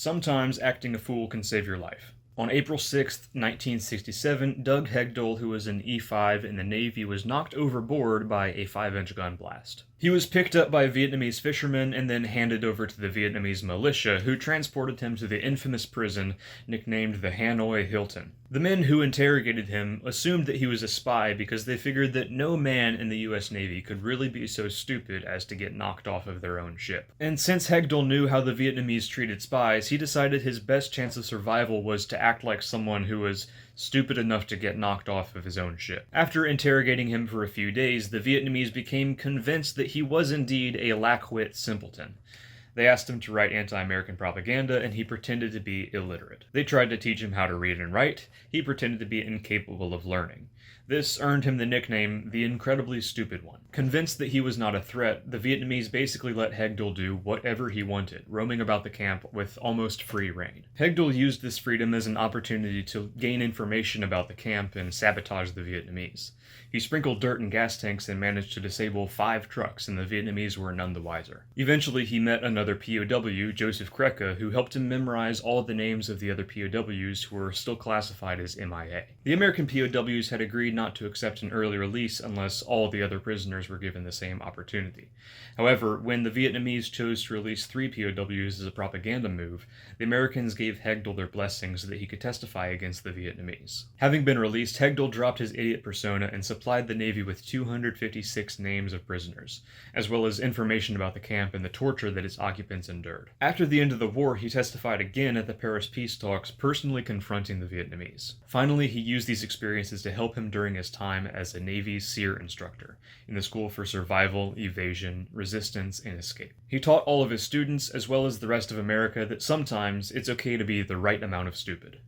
Sometimes acting a fool can save your life. On April 6, 1967, Doug Hegdal, who was an E5 in the Navy, was knocked overboard by a 5-inch gun blast. He was picked up by Vietnamese fishermen and then handed over to the Vietnamese militia, who transported him to the infamous prison nicknamed the Hanoi Hilton. The men who interrogated him assumed that he was a spy because they figured that no man in the US Navy could really be so stupid as to get knocked off of their own ship. And since Hegdal knew how the Vietnamese treated spies, he decided his best chance of survival was to act like someone who was stupid enough to get knocked off of his own ship. After interrogating him for a few days, the Vietnamese became convinced that he was indeed a lack-wit simpleton. They asked him to write anti-American propaganda, and he pretended to be illiterate. They tried to teach him how to read and write. He pretended to be incapable of learning. This earned him the nickname the Incredibly Stupid One. Convinced that he was not a threat, the Vietnamese basically let Hegdal do whatever he wanted, roaming about the camp with almost free rein. Hegdal used this freedom as an opportunity to gain information about the camp and sabotage the Vietnamese. He sprinkled dirt in gas tanks and managed to disable 5 trucks, and the Vietnamese were none the wiser. Eventually, he met another POW, Joseph Kreka, who helped him memorize all the names of the other POWs who were still classified as MIA. The American POWs had agreed not to accept an early release unless all the other prisoners were given the same opportunity. However, when the Vietnamese chose to release 3 POWs as a propaganda move, the Americans gave Hegdal their blessing so that he could testify against the Vietnamese. Having been released, Hegdal dropped his idiot persona and supplied the Navy with 256 names of prisoners, as well as information about the camp and the torture that its occupants endured. After the end of the war, he testified again at the Paris peace talks, personally confronting the Vietnamese. Finally, he used these experiences to help him during his time as a Navy SEER instructor in the School for Survival, Evasion, Resistance, and Escape. He taught all of his students, as well as the rest of America, that sometimes it's okay to be the right amount of stupid.